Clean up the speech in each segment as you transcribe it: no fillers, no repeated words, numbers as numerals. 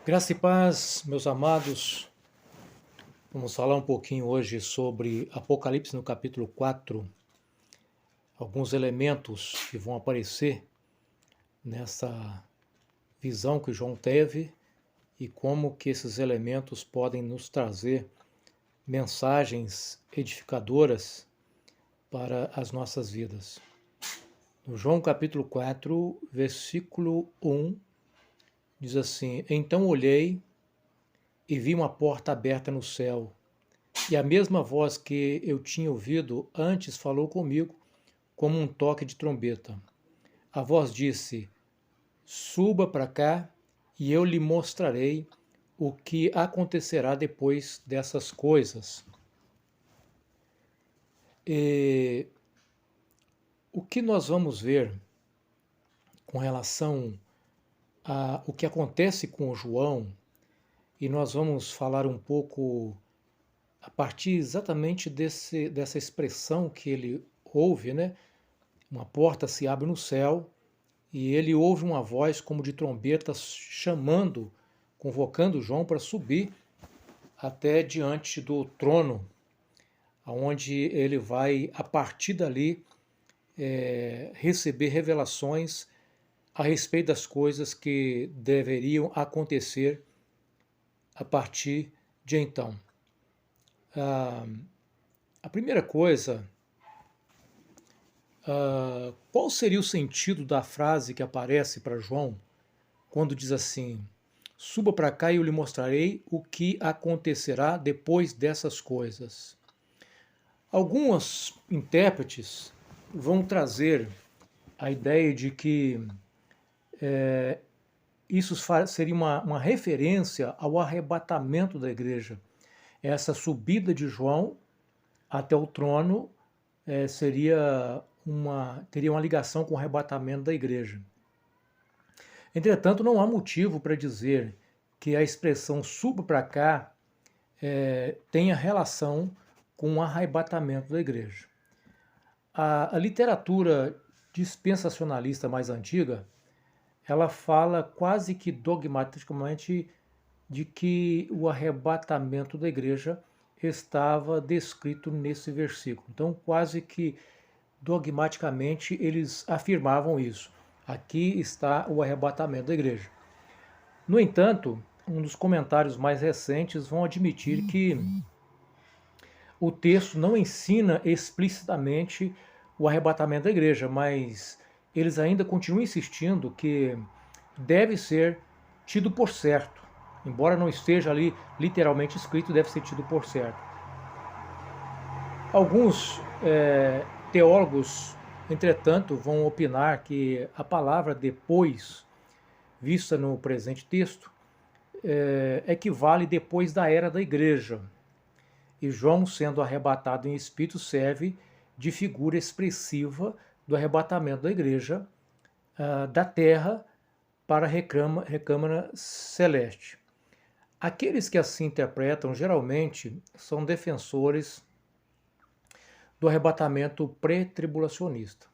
Graça e paz, meus amados. Vamos falar um pouquinho hoje sobre Apocalipse no capítulo 4, alguns elementos que vão aparecer nessa visão que João teve e como que esses elementos podem nos trazer mensagens edificadoras para as nossas vidas. No João capítulo 4, versículo 1, diz assim: Então olhei e vi uma porta aberta no céu. E a mesma voz que eu tinha ouvido antes falou comigo como um toque de trombeta. A voz disse: Suba para cá e eu lhe mostrarei o que acontecerá depois dessas coisas. E o que nós vamos ver com relação a o que acontece com o João, e nós vamos falar um pouco a partir exatamente dessa expressão que ele ouve, né? Uma porta se abre no céu e ele ouve uma voz como de trombeta chamando, convocando João para subir até diante do trono, onde ele vai, a partir dali, receber revelações a respeito das coisas que deveriam acontecer a partir de então. A primeira coisa, qual seria o sentido da frase que aparece para João quando diz assim: Suba para cá e eu lhe mostrarei o que acontecerá depois dessas coisas? Alguns intérpretes vão trazer a ideia de que isso seria uma referência ao arrebatamento da igreja. Essa subida de João até o trono teria uma ligação com o arrebatamento da igreja. Entretanto, não há motivo para dizer que a expressão suba para cá tenha relação com o arrebatamento da igreja. A literatura dispensacionalista mais antiga, ela fala quase que dogmaticamente de que o arrebatamento da igreja estava descrito nesse versículo. Então, quase que dogmaticamente eles afirmavam isso. Aqui está o arrebatamento da igreja. No entanto, um dos comentários mais recentes vão admitir que o texto não ensina explicitamente o arrebatamento da igreja, mas eles ainda continuam insistindo que deve ser tido por certo. Embora não esteja ali literalmente escrito, deve ser tido por certo. Alguns teólogos, entretanto, vão opinar que a palavra depois, vista no presente texto, equivale depois da era da igreja. E João, sendo arrebatado em espírito, serve de figura expressiva do arrebatamento da igreja da terra para a recâmara celeste. Aqueles que assim interpretam, geralmente, são defensores do arrebatamento pré-tribulacionista.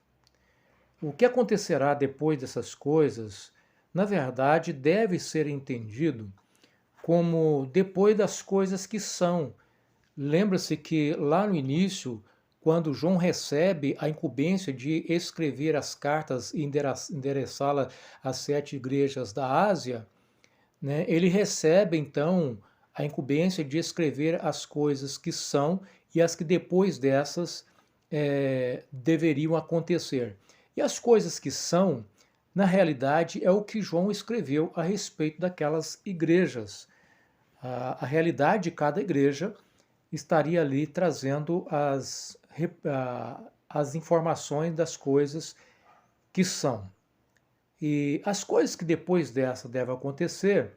O que acontecerá depois dessas coisas, na verdade, deve ser entendido como depois das coisas que são. Lembra-se que lá no início, quando João recebe a incumbência de escrever as cartas e endereçá-las às 7 igrejas da Ásia, né, ele recebe então a incumbência de escrever as coisas que são e as que depois dessas deveriam acontecer. E as coisas que são, na realidade, é o que João escreveu a respeito daquelas igrejas. A realidade de cada igreja estaria ali trazendo as informações das coisas que são. E as coisas que depois dessa devem acontecer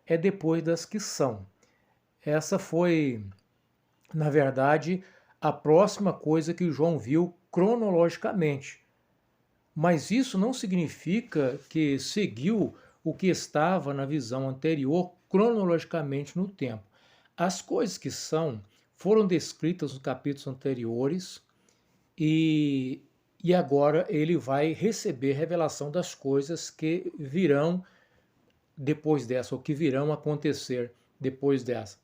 é depois das que são. Essa foi, na verdade, a próxima coisa que João viu cronologicamente. Mas isso não significa que seguiu o que estava na visão anterior cronologicamente no tempo. As coisas que são foram descritas nos capítulos anteriores e agora ele vai receber revelação das coisas que virão depois dessa, ou que virão a acontecer depois dessa.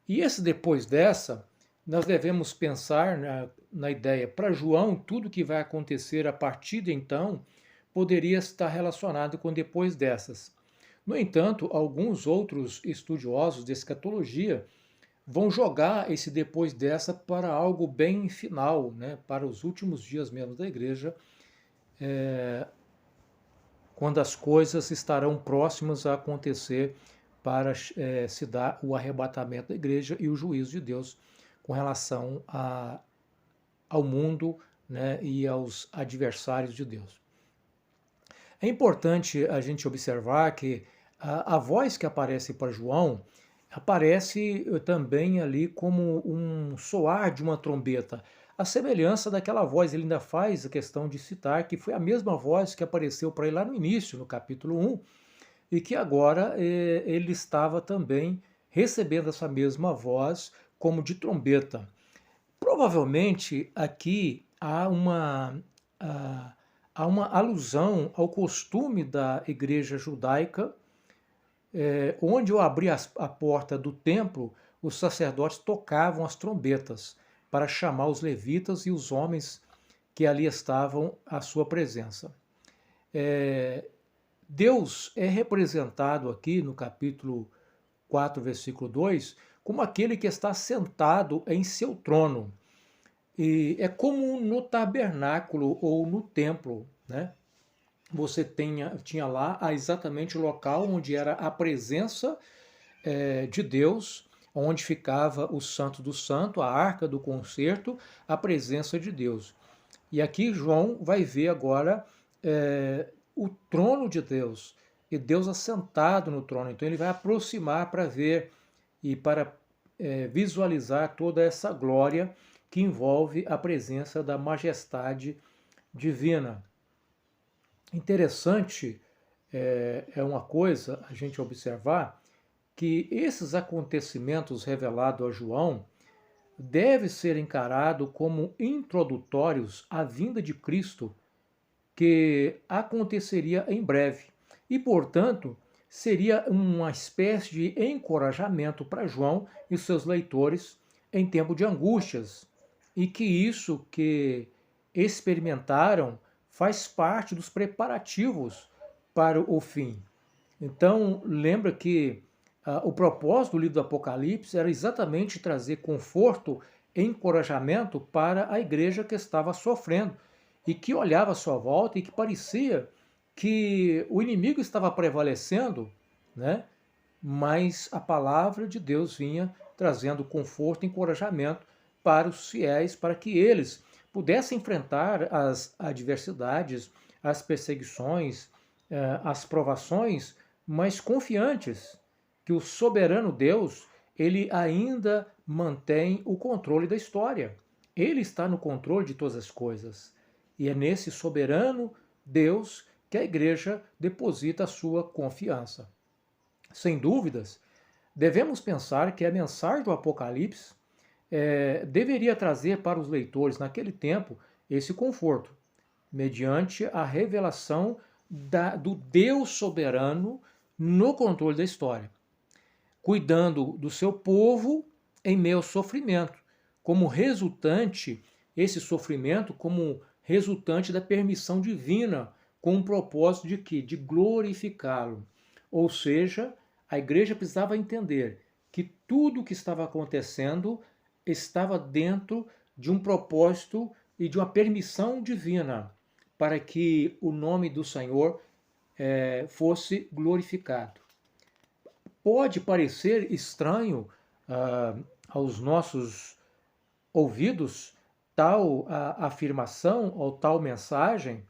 E esse depois dessa, nós devemos pensar na ideia, para João, tudo que vai acontecer a partir de então poderia estar relacionado com depois dessas. No entanto, alguns outros estudiosos de escatologia vão jogar esse depois dessa para algo bem final, né, para os últimos dias mesmo da igreja, quando as coisas estarão próximas a acontecer para se dar o arrebatamento da igreja e o juízo de Deus com relação ao mundo, né, e aos adversários de Deus. É importante a gente observar que a voz que aparece para João aparece também ali como um soar de uma trombeta. A semelhança daquela voz, ele ainda faz a questão de citar que foi a mesma voz que apareceu para ele lá no início, no capítulo 1, e que agora ele estava também recebendo essa mesma voz como de trombeta. Provavelmente aqui há uma alusão ao costume da igreja judaica, onde ao abrir a porta do templo, os sacerdotes tocavam as trombetas para chamar os levitas e os homens que ali estavam à sua presença. Deus é representado aqui no capítulo 4, versículo 2, como aquele que está sentado em seu trono. E é como no tabernáculo ou no templo, né? Você tinha lá exatamente o local onde era a presença de Deus, onde ficava o Santo do Santo, a arca do concerto, a presença de Deus. E aqui João vai ver agora o trono de Deus, e Deus assentado no trono. Então ele vai aproximar para ver e para visualizar toda essa glória que envolve a presença da majestade divina. Interessante é uma coisa a gente observar que esses acontecimentos revelados a João devem ser encarados como introdutórios à vinda de Cristo, que aconteceria em breve. E, portanto, seria uma espécie de encorajamento para João e seus leitores em tempo de angústias, e que isso que experimentaram faz parte dos preparativos para o fim. Então, lembra que o propósito do livro do Apocalipse era exatamente trazer conforto e encorajamento para a igreja que estava sofrendo e que olhava à sua volta e que parecia que o inimigo estava prevalecendo, né? Mas a palavra de Deus vinha trazendo conforto e encorajamento para os fiéis, para que eles pudessem enfrentar as adversidades, as perseguições, as provações, mas confiantes que o soberano Deus, ele ainda mantém o controle da história. Ele está no controle de todas as coisas. E é nesse soberano Deus que a igreja deposita a sua confiança. Sem dúvidas, devemos pensar que a mensagem do Apocalipse deveria trazer para os leitores naquele tempo esse conforto, mediante a revelação do Deus soberano no controle da história, cuidando do seu povo em meio ao sofrimento, como resultante, esse sofrimento como resultante da permissão divina, com o propósito de quê? De glorificá-lo. Ou seja, a igreja precisava entender que tudo o que estava acontecendo estava dentro de um propósito e de uma permissão divina para que o nome do Senhor fosse glorificado. Pode parecer estranho aos nossos ouvidos tal afirmação ou tal mensagem,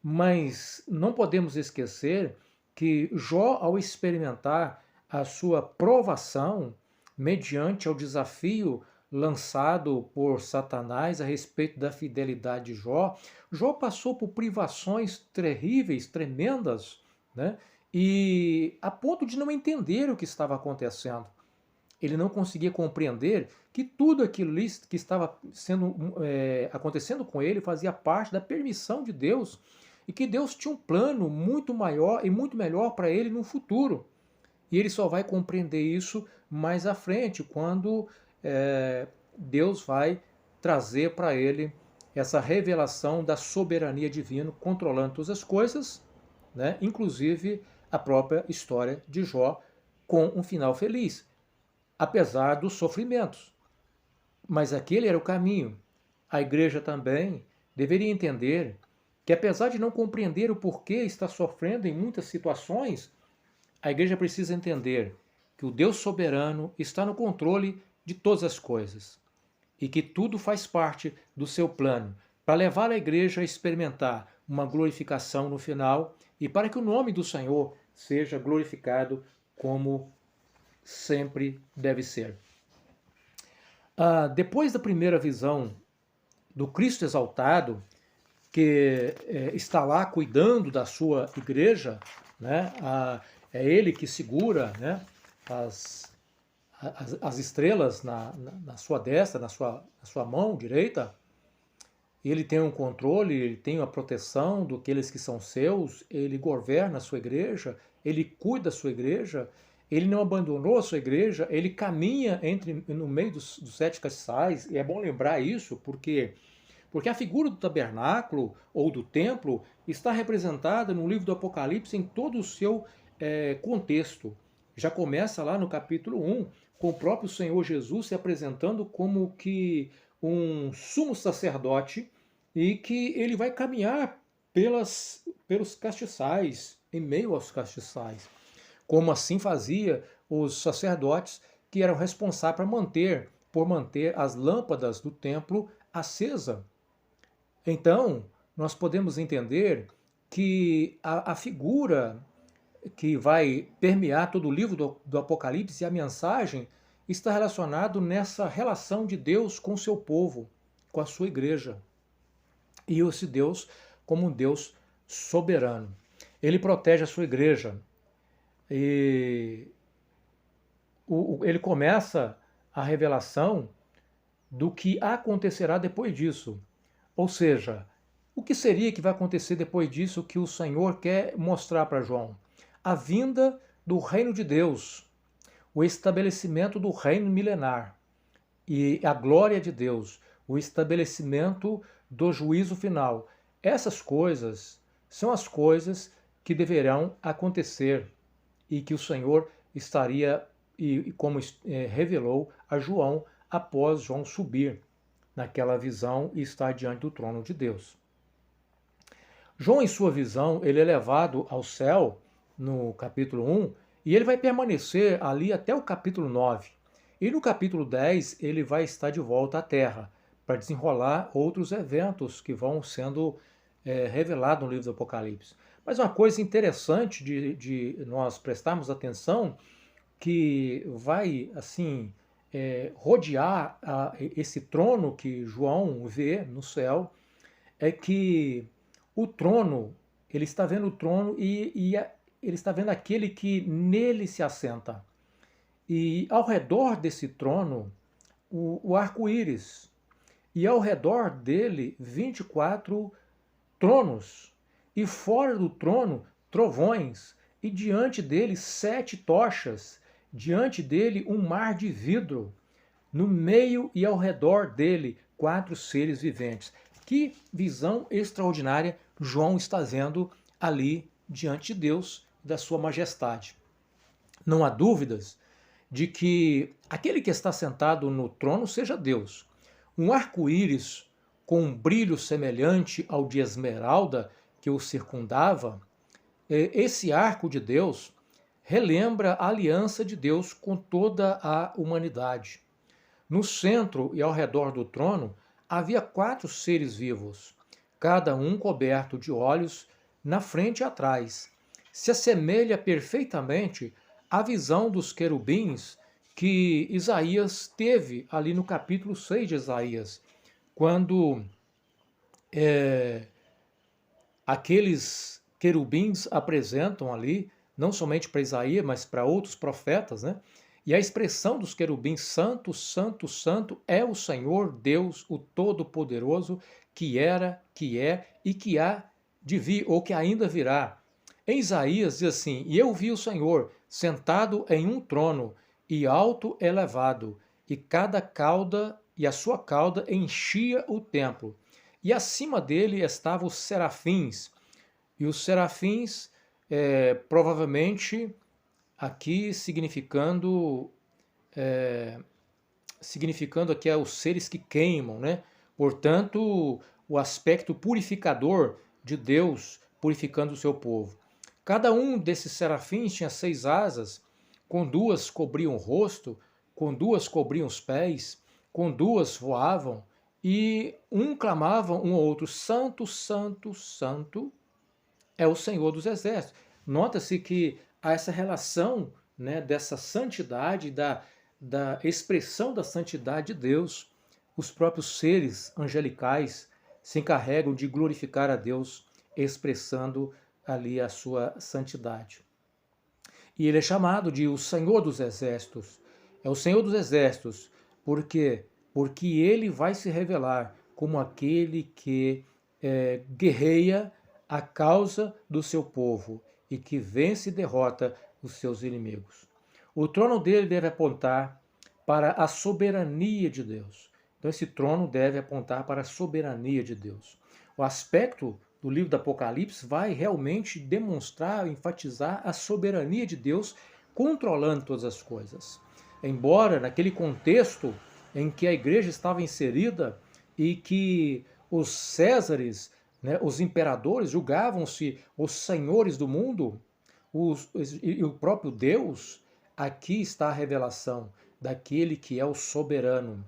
mas não podemos esquecer que Jó, ao experimentar a sua provação mediante ao desafio lançado por Satanás a respeito da fidelidade de Jó, Jó passou por privações terríveis, tremendas, né? E a ponto de não entender o que estava acontecendo. Ele não conseguia compreender que tudo aquilo que estava acontecendo com ele fazia parte da permissão de Deus e que Deus tinha um plano muito maior e muito melhor para ele no futuro. E ele só vai compreender isso mais à frente, quando Deus vai trazer para ele essa revelação da soberania divina controlando todas as coisas, né? Inclusive a própria história de Jó, com um final feliz, apesar dos sofrimentos. Mas aquele era o caminho. A igreja também deveria entender que, apesar de não compreender o porquê está sofrendo em muitas situações, a igreja precisa entender que o Deus soberano está no controle de todas as coisas e que tudo faz parte do seu plano para levar a igreja a experimentar uma glorificação no final e para que o nome do Senhor seja glorificado como sempre deve ser. Depois da primeira visão do Cristo exaltado, que está lá cuidando da sua igreja, né? É ele que segura, né, as estrelas na sua destra, na sua mão direita. Ele tem um controle, ele tem a proteção daqueles que são seus, ele governa a sua igreja, ele cuida da sua igreja, ele não abandonou a sua igreja, ele caminha no meio dos 7 castiçais, e é bom lembrar isso, porque a figura do tabernáculo ou do templo está representada no livro do Apocalipse em todo o seu contexto. Já começa lá no capítulo 1, com o próprio Senhor Jesus se apresentando como que um sumo sacerdote e que ele vai caminhar pelos castiçais, em meio aos castiçais, como assim fazia os sacerdotes que eram responsáveis por manter as lâmpadas do templo acesa. Então, nós podemos entender que a figura que vai permear todo o livro do Apocalipse e a mensagem está relacionado nessa relação de Deus com o seu povo, com a sua igreja. E esse Deus como um Deus soberano. Ele protege a sua igreja. E ele começa a revelação do que acontecerá depois disso. Ou seja, o que seria que vai acontecer depois disso que o Senhor quer mostrar para João? A vinda do reino de Deus, o estabelecimento do reino milenar e a glória de Deus, o estabelecimento do juízo final. Essas coisas são as coisas que deverão acontecer e que o Senhor estaria, e como revelou a João após João subir naquela visão e estar diante do trono de Deus. João, em sua visão, ele é levado ao céu no capítulo 1 e ele vai permanecer ali até o capítulo 9. E no capítulo 10 ele vai estar de volta à Terra para desenrolar outros eventos que vão sendo revelados no livro do Apocalipse. Mas uma coisa interessante de nós prestarmos atenção, que vai assim rodear esse trono que João vê no céu, é que o trono, ele está vendo o trono e ele está vendo aquele que nele se assenta. E ao redor desse trono, o arco-íris. E ao redor dele, 24 tronos. E fora do trono, trovões. E diante dele, 7 tochas. Diante dele, um mar de vidro. No meio e ao redor dele, 4 seres viventes. Que visão extraordinária João está vendo ali diante de Deus, da sua majestade. Não há dúvidas de que aquele que está sentado no trono seja Deus. Um arco-íris com um brilho semelhante ao de esmeralda que o circundava, esse arco de Deus relembra a aliança de Deus com toda a humanidade. No centro e ao redor do trono havia 4 seres vivos, cada um coberto de olhos na frente e atrás. Se assemelha perfeitamente à visão dos querubins que Isaías teve ali no capítulo 6 de Isaías, quando aqueles querubins apresentam ali, não somente para Isaías, mas para outros profetas, né? E a expressão dos querubins, santo, santo, santo, é o Senhor Deus, o Todo-Poderoso, que era, que é e que há de vir, ou que ainda virá. Em Isaías diz assim: e eu vi o Senhor sentado em um trono e alto elevado, e cada cauda e a sua cauda enchia o templo. E acima dele estavam os serafins, e os serafins, provavelmente aqui significando aqui os seres que queimam, né? Portanto, o aspecto purificador de Deus purificando o seu povo. Cada um desses serafins tinha 6 asas, com 2 cobriam o rosto, com 2 cobriam os pés, com 2 voavam, e um clamava um ao outro: Santo, Santo, Santo é o Senhor dos Exércitos. Nota-se que há essa relação, né, dessa santidade, da expressão da santidade de Deus. Os próprios seres angelicais se encarregam de glorificar a Deus, expressando ali a sua santidade. E ele é chamado de o Senhor dos Exércitos. É o Senhor dos Exércitos, por quê? Porque ele vai se revelar como aquele que guerreia a causa do seu povo e que vence e derrota os seus inimigos. O trono dele deve apontar para a soberania de Deus. Então esse trono deve apontar para a soberania de Deus. O aspecto do livro do Apocalipse vai realmente demonstrar, enfatizar a soberania de Deus controlando todas as coisas. Embora naquele contexto em que a igreja estava inserida e que os césares, né, os imperadores, julgavam-se os senhores do mundo, e o próprio Deus, aqui está a revelação daquele que é o soberano,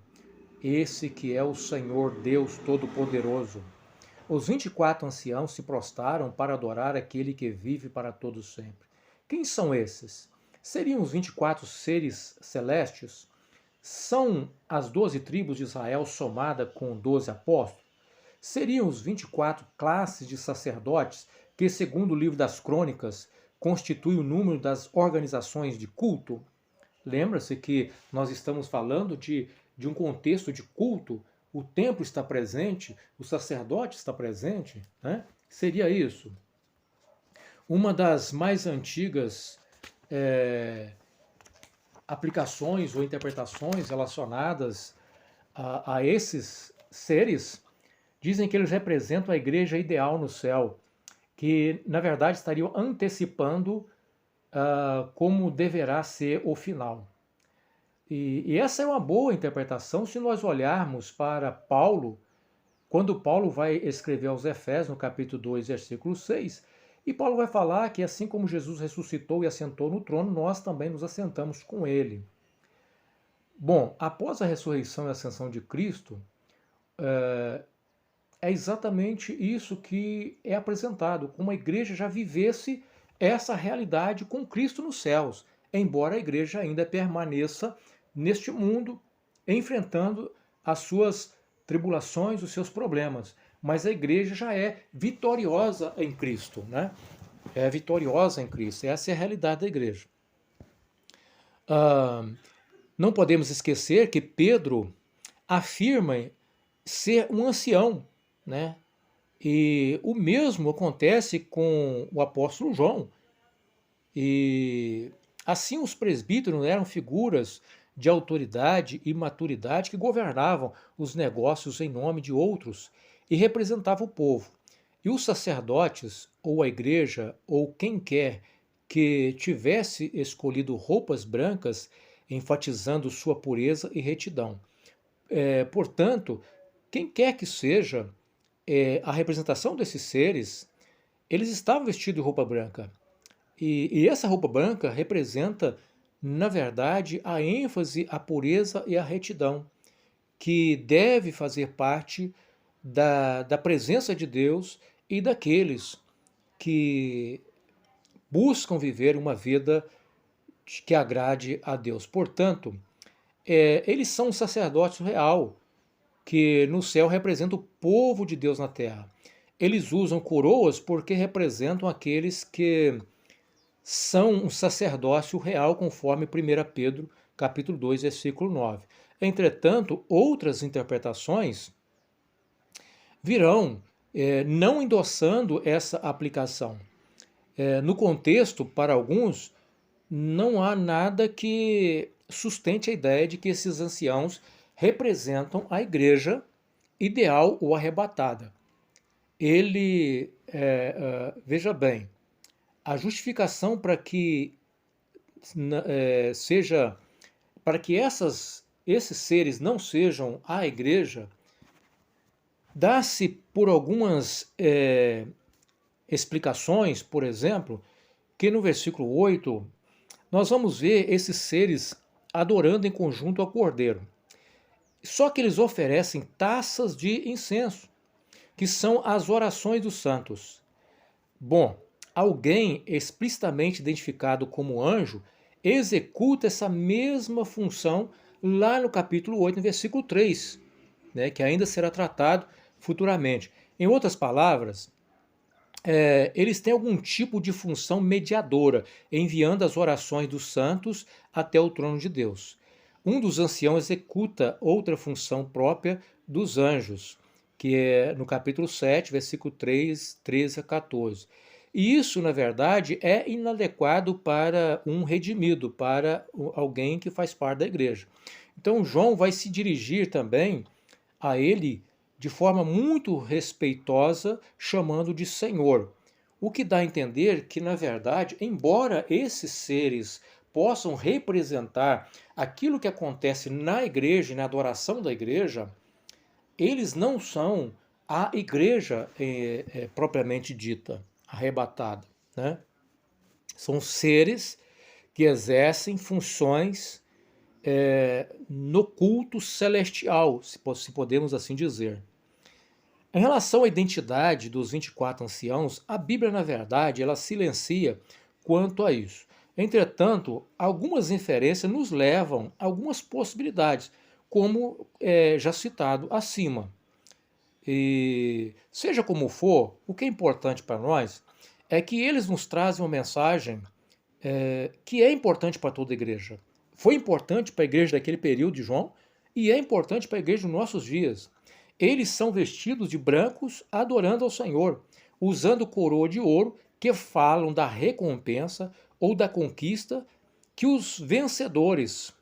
esse que é o Senhor Deus Todo-Poderoso. Os 24 anciãos se prostraram para adorar aquele que vive para todo sempre. Quem são esses? Seriam os 24 seres celestes? São as 12 tribos de Israel somada com 12 apóstolos? Seriam os 24 classes de sacerdotes que, segundo o livro das Crônicas, constitui o número das organizações de culto? Lembra-se que nós estamos falando de um contexto de culto. O templo está presente, o sacerdote está presente, né? Seria isso. Uma das mais antigas aplicações ou interpretações relacionadas a esses seres dizem que eles representam a igreja ideal no céu, que na verdade estariam antecipando como deverá ser o final. E essa é uma boa interpretação se nós olharmos para Paulo, quando Paulo vai escrever aos Efésios, no capítulo 2, versículo 6, e Paulo vai falar que assim como Jesus ressuscitou e assentou no trono, nós também nos assentamos com ele. Bom, após a ressurreição e ascensão de Cristo, é exatamente isso que é apresentado, como a igreja já vivesse essa realidade com Cristo nos céus, embora a igreja ainda permaneça neste mundo, enfrentando as suas tribulações, os seus problemas. Mas a igreja já é vitoriosa em Cristo, né? É vitoriosa em Cristo. Essa é a realidade da igreja. Não podemos esquecer que Pedro afirma ser um ancião, né? E o mesmo acontece com o apóstolo João. E assim os presbíteros eram figuras de autoridade e maturidade que governavam os negócios em nome de outros e representavam o povo. E os sacerdotes, ou a igreja, ou quem quer que tivesse escolhido roupas brancas, enfatizando sua pureza e retidão. Portanto, quem quer que seja a representação desses seres, eles estavam vestidos de roupa branca. E essa roupa branca representa, na verdade, a ênfase, a pureza e a retidão, que deve fazer parte da presença de Deus e daqueles que buscam viver uma vida que agrade a Deus. Portanto, eles são um sacerdócio real, que no céu representa o povo de Deus na terra. Eles usam coroas porque representam aqueles que são um sacerdócio real, conforme 1 Pedro, capítulo 2, versículo 9. Entretanto, outras interpretações virão não endossando essa aplicação. No contexto, para alguns, não há nada que sustente a ideia de que esses anciãos representam a igreja ideal ou arrebatada. Veja bem, a justificação para que seja, para que esses seres não sejam a igreja, dá-se por algumas explicações, por exemplo, que no versículo 8 nós vamos ver esses seres adorando em conjunto ao Cordeiro. Só que eles oferecem taças de incenso, que são as orações dos santos. Bom, alguém explicitamente identificado como anjo executa essa mesma função lá no capítulo 8, no versículo 3, né, que ainda será tratado futuramente. Em outras palavras, eles têm algum tipo de função mediadora, enviando as orações dos santos até o trono de Deus. Um dos anciãos executa outra função própria dos anjos, que é no capítulo 7, versículo 3, 13 a 14. E isso, na verdade, é inadequado para um redimido, para alguém que faz parte da igreja. Então, João vai se dirigir também a ele de forma muito respeitosa, chamando de Senhor. O que dá a entender que, na verdade, embora esses seres possam representar aquilo que acontece na igreja e na adoração da igreja, eles não são a igreja propriamente dita, arrebatada, né? São seres que exercem funções no culto celestial, se podemos assim dizer. Em relação à identidade dos 24 anciãos, a Bíblia, na verdade, ela silencia quanto a isso. Entretanto, algumas inferências nos levam a algumas possibilidades, como já citado acima. E seja como for, o que é importante para nós é que eles nos trazem uma mensagem que é importante para toda a igreja. Foi importante para a igreja daquele período de João e é importante para a igreja dos nossos dias. Eles são vestidos de brancos, adorando ao Senhor, usando coroa de ouro que falam da recompensa ou da conquista que os vencedores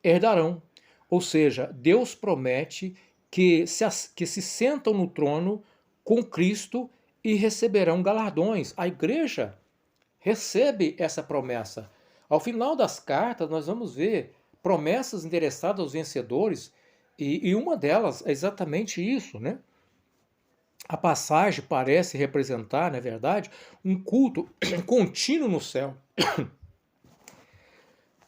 herdarão. Ou seja, Deus promete que se sentam no trono com Cristo e receberão galardões. A igreja recebe essa promessa. Ao final das cartas, nós vamos ver promessas endereçadas aos vencedores, e uma delas é exatamente isso, né? A passagem parece representar, na verdade, um culto contínuo no céu.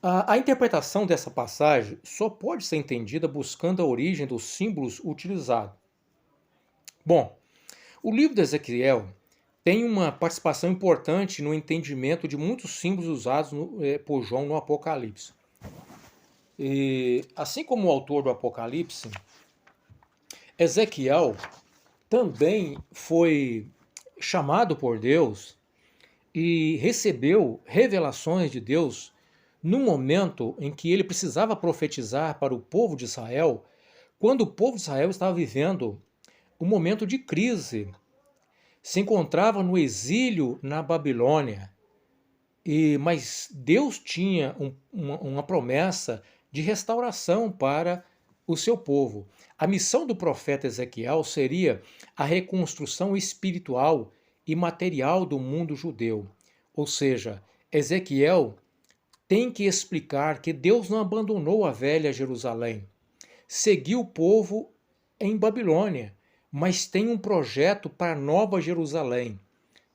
A interpretação dessa passagem só pode ser entendida buscando a origem dos símbolos utilizados. Bom, o livro de Ezequiel tem uma participação importante no entendimento de muitos símbolos usados por João no Apocalipse. E, assim como o autor do Apocalipse, Ezequiel também foi chamado por Deus e recebeu revelações de Deus no momento em que ele precisava profetizar para o povo de Israel, quando o povo de Israel estava vivendo um momento de crise, se encontrava no exílio na Babilônia, mas Deus tinha uma promessa de restauração para o seu povo. A missão do profeta Ezequiel seria a reconstrução espiritual e material do mundo judeu. Ou seja, Ezequiel tem que explicar que Deus não abandonou a velha Jerusalém, seguiu o povo em Babilônia, mas tem um projeto para a Nova Jerusalém.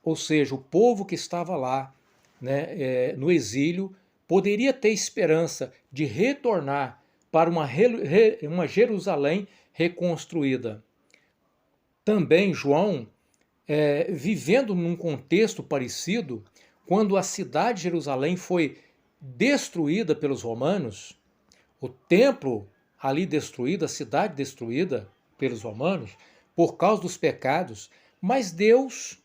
Ou seja, o povo que estava lá, né, no exílio, poderia ter esperança de retornar para uma Jerusalém reconstruída. Também João, vivendo num contexto parecido, quando a cidade de Jerusalém foi destruída pelos romanos, o templo ali destruído, a cidade destruída pelos romanos, por causa dos pecados, mas Deus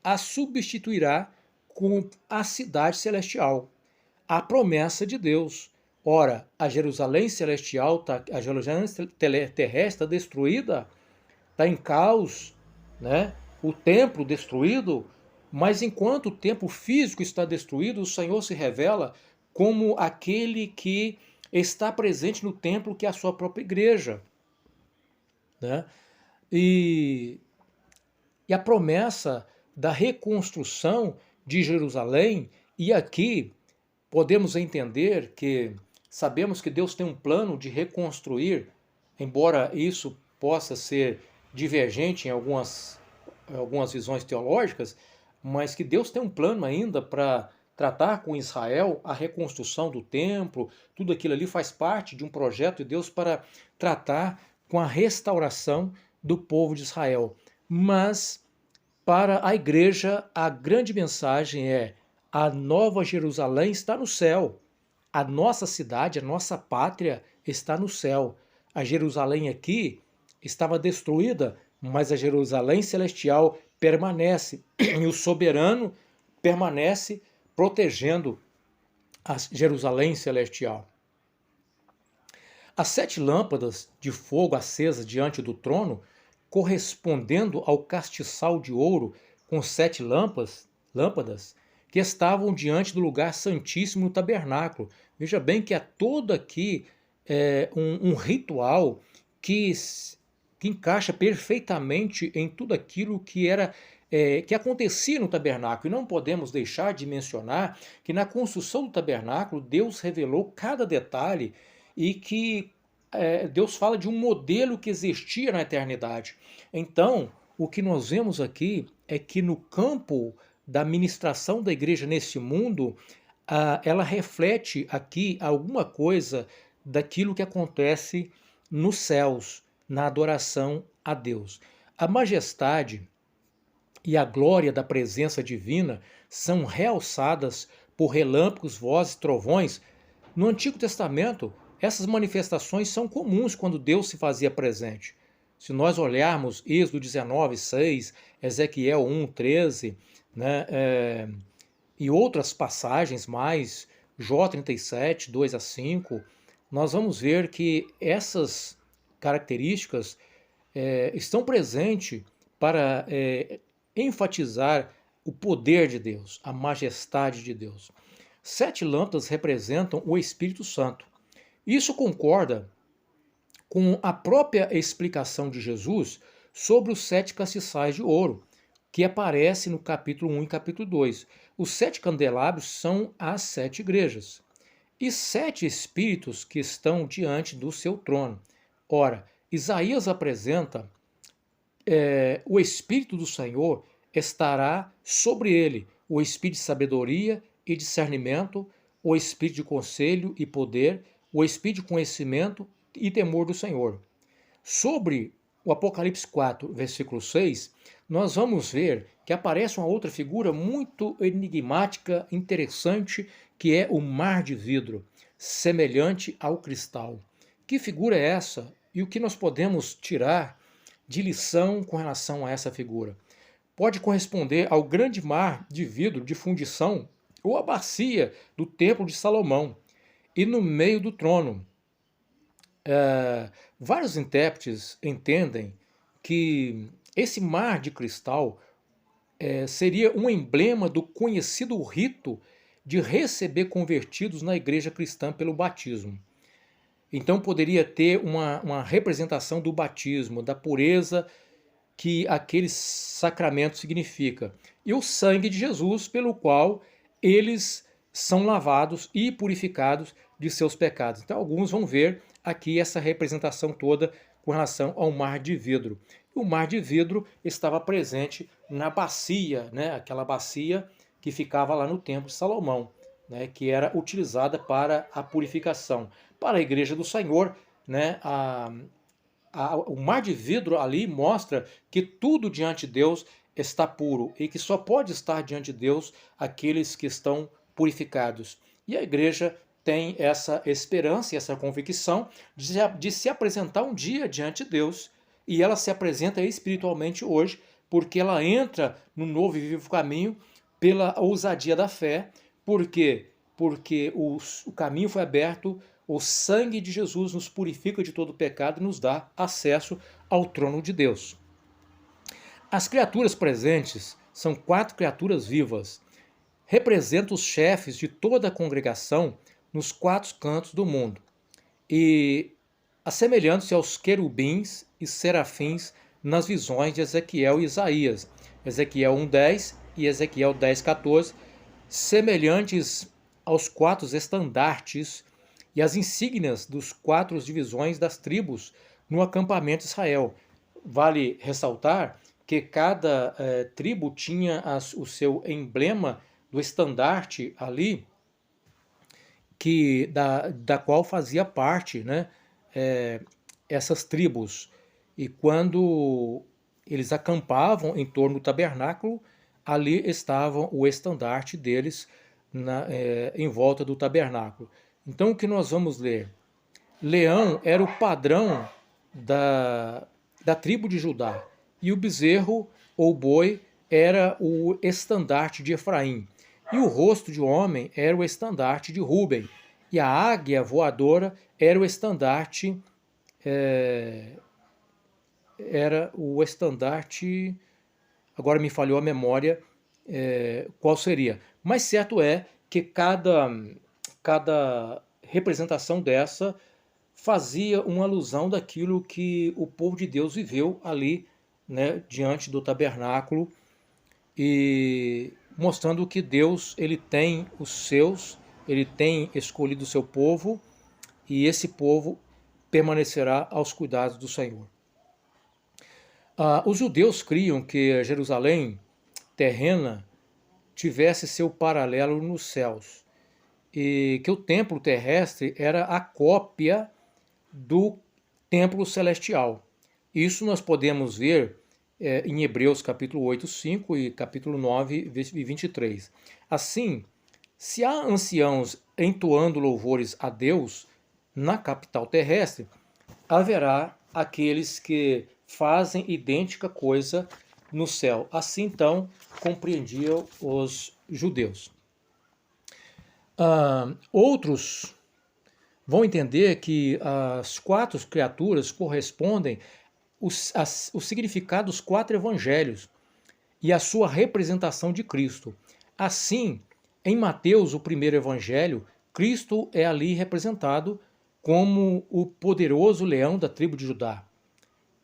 a substituirá com a cidade celestial, a promessa de Deus. Ora, a Jerusalém celestial, a Jerusalém terrestre está destruída, está em caos, né? O templo destruído, Mas enquanto o templo físico está destruído, o Senhor se revela como aquele que está presente no templo, que é a sua própria igreja, né? E, e a promessa da reconstrução de Jerusalém, e aqui podemos entender que sabemos que Deus tem um plano de reconstruir, embora isso possa ser divergente em algumas visões teológicas, mas que Deus tem um plano ainda para tratar com Israel a reconstrução do templo, tudo aquilo ali faz parte de um projeto de Deus para tratar com a restauração do povo de Israel. Mas para a igreja, a grande mensagem é: a nova Jerusalém está no céu. A nossa cidade, a nossa pátria está no céu. A Jerusalém aqui estava destruída, mas a Jerusalém celestial permanece e o soberano permanece protegendo a Jerusalém celestial. As 7 lâmpadas de fogo acesas diante do trono, correspondendo ao castiçal de ouro com 7 lâmpadas que estavam diante do lugar santíssimo no tabernáculo. Veja bem que há todo aqui um ritual que encaixa perfeitamente em tudo aquilo que era que acontecia no tabernáculo. E não podemos deixar de mencionar que na construção do tabernáculo Deus revelou cada detalhe e que Deus fala de um modelo que existia na eternidade. Então, o que nós vemos aqui é que no campo da ministração da igreja nesse mundo, ela reflete aqui alguma coisa daquilo que acontece nos céus, na adoração a Deus. A majestade e a glória da presença divina são realçadas por relâmpagos, vozes, trovões. No Antigo Testamento, essas manifestações são comuns quando Deus se fazia presente. Se nós olharmos Êxodo 19, 6, Ezequiel 1, 13, né, e outras passagens mais, Jó 37, 2 a 5, nós vamos ver que essas características estão presentes para enfatizar o poder de Deus, a majestade de Deus. 7 lâmpadas representam o Espírito Santo. Isso concorda com a própria explicação de Jesus sobre os 7 castiçais de ouro, que aparece no capítulo 1 e capítulo 2. Os 7 candelabros são as 7 igrejas e 7 espíritos que estão diante do seu trono. Ora, Isaías apresenta o Espírito do Senhor estará sobre ele, o Espírito de sabedoria e discernimento, o Espírito de conselho e poder, o Espírito de conhecimento e temor do Senhor. Sobre o Apocalipse 4, versículo 6, nós vamos ver que aparece uma outra figura muito enigmática, interessante, que é o mar de vidro, semelhante ao cristal. Que figura é essa? E o que nós podemos tirar de lição com relação a essa figura? Pode corresponder ao grande mar de vidro de fundição ou a bacia do templo de Salomão. E no meio do trono, vários intérpretes entendem que esse mar de cristal seria um emblema do conhecido rito de receber convertidos na igreja cristã pelo batismo. Então poderia ter uma representação do batismo, da pureza que aquele sacramento significa, e o sangue de Jesus pelo qual eles são lavados e purificados de seus pecados. Então alguns vão ver aqui essa representação toda com relação ao mar de vidro. O mar de vidro estava presente na bacia, né, aquela bacia que ficava lá no templo de Salomão, né, que era utilizada para a purificação. Para a igreja do Senhor, né, o mar de vidro ali mostra que tudo diante de Deus está puro e que só pode estar diante de Deus aqueles que estão purificados. E a igreja tem essa esperança e essa convicção de se apresentar um dia diante de Deus, e ela se apresenta espiritualmente hoje, porque ela entra no novo e vivo caminho pela ousadia da fé. Por quê? Porque o caminho foi aberto, o sangue de Jesus nos purifica de todo pecado e nos dá acesso ao trono de Deus. As criaturas presentes são 4 criaturas vivas. Representa os chefes de toda a congregação nos 4 cantos do mundo. E assemelhando-se aos querubins e serafins nas visões de Ezequiel e Isaías. Ezequiel 1:10 e Ezequiel 10:14, semelhantes aos 4 estandartes e as insígnias dos 4 divisões das tribos no acampamento de Israel. Vale ressaltar que cada tribo tinha o seu emblema do estandarte ali, da qual fazia parte, né, essas tribos. E quando eles acampavam em torno do tabernáculo, ali estava o estandarte deles em volta do tabernáculo. Então, o que nós vamos ler? Leão era o padrão da tribo de Judá, e o bezerro ou boi era o estandarte de Efraim, e o rosto de homem era o estandarte de Ruben, e a águia voadora era o estandarte agora me falhou a memória qual seria. Mas certo é que cada representação dessa fazia uma alusão daquilo que o povo de Deus viveu ali, né, diante do tabernáculo, e mostrando que Deus ele tem ele tem escolhido o seu povo, e esse povo permanecerá aos cuidados do Senhor. Os judeus criam que Jerusalém terrena tivesse seu paralelo nos céus, e que o templo terrestre era a cópia do templo celestial. Isso nós podemos ver em Hebreus capítulo 8, 5 e capítulo 9, 23. Assim, se há anciãos entoando louvores a Deus na capital terrestre, haverá aqueles que fazem idêntica coisa no céu. Assim, então, compreendiam os judeus. Outros vão entender que as 4 criaturas correspondem o significado dos 4 evangelhos e a sua representação de Cristo. Assim, em Mateus, o primeiro evangelho, Cristo é ali representado como o poderoso leão da tribo de Judá,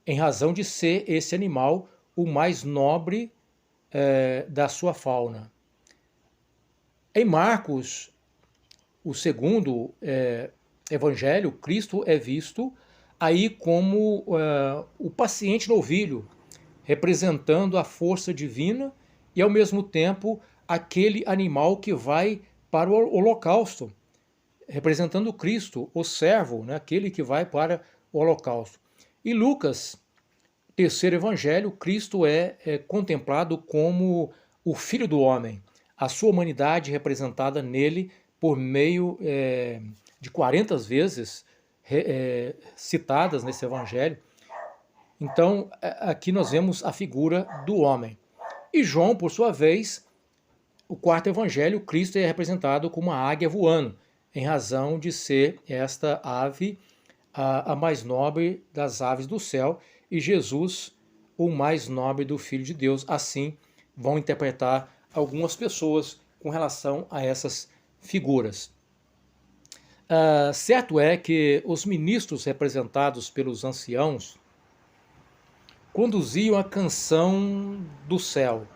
em razão de ser esse animal o mais nobre da sua fauna. Em Marcos, o segundo evangelho, Cristo é visto aí como o paciente novilho, representando a força divina e ao mesmo tempo aquele animal que vai para o holocausto, representando Cristo, o servo, né, aquele que vai para o holocausto. E Lucas, terceiro evangelho, Cristo é contemplado como o Filho do Homem, a sua humanidade representada nele por meio de 40 vezes citadas nesse evangelho. Então, aqui nós vemos a figura do homem. E João, por sua vez, o quarto evangelho, Cristo é representado como uma águia voando, em razão de ser esta ave a mais nobre das aves do céu, e Jesus, o mais nobre do Filho de Deus. Assim vão interpretar algumas pessoas com relação a essas figuras. Certo é que os ministros representados pelos anciãos conduziam a canção do céu,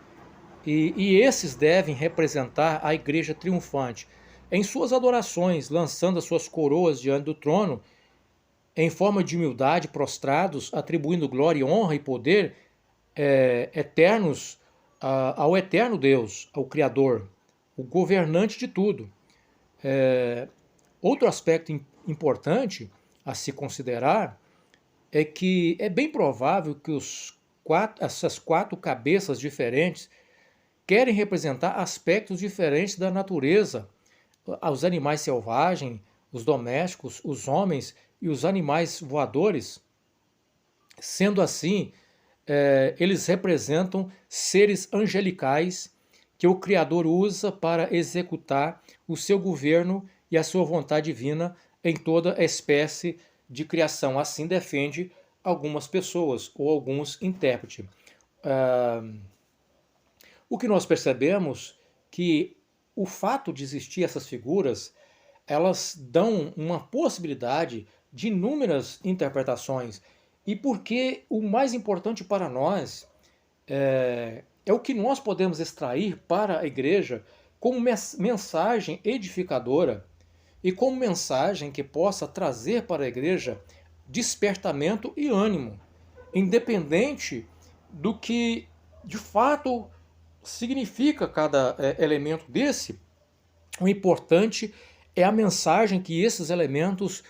e esses devem representar a igreja triunfante em suas adorações, lançando as suas coroas diante do trono, em forma de humildade, prostrados, atribuindo glória, honra e poder eternos ao eterno Deus, ao Criador, o governante de tudo. Outro aspecto importante a se considerar é que é bem provável que essas 4 cabeças diferentes querem representar aspectos diferentes da natureza, os animais selvagens, os domésticos, os homens e os animais voadores. Sendo assim, eles representam seres angelicais que o Criador usa para executar o seu governo e a sua vontade divina em toda espécie de criação. Assim defende algumas pessoas ou alguns intérpretes. O que nós percebemos que o fato de existir essas figuras, elas dão uma possibilidade de inúmeras interpretações. E porque o mais importante para nós é o que nós podemos extrair para a igreja como mensagem edificadora e como mensagem que possa trazer para a igreja despertamento e ânimo, independente do que de fato significa cada elemento desse. O importante é a mensagem que esses elementos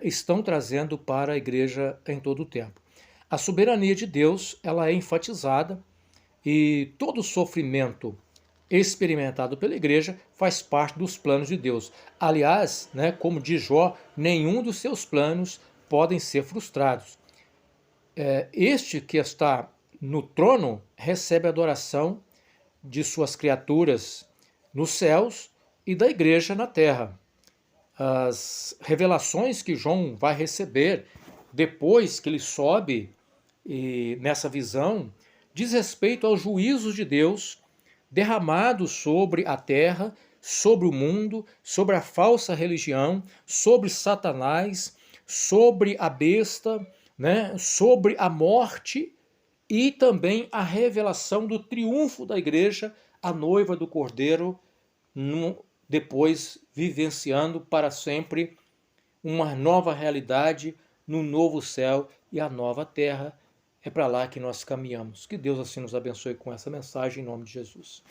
estão trazendo para a igreja em todo o tempo. A soberania de Deus, ela é enfatizada e todo sofrimento experimentado pela igreja faz parte dos planos de Deus. Aliás, né, como diz Jó, nenhum dos seus planos podem ser frustrados. Este que está no trono recebe a adoração de suas criaturas nos céus e da igreja na terra. As revelações que João vai receber depois que ele sobe nessa visão diz respeito aos juízos de Deus derramados sobre a terra, sobre o mundo, sobre a falsa religião, sobre Satanás, sobre a besta, né, sobre a morte e também a revelação do triunfo da igreja, a noiva do Cordeiro, depois vivenciando para sempre uma nova realidade no novo céu e a nova terra. É para lá que nós caminhamos. Que Deus assim nos abençoe com essa mensagem em nome de Jesus.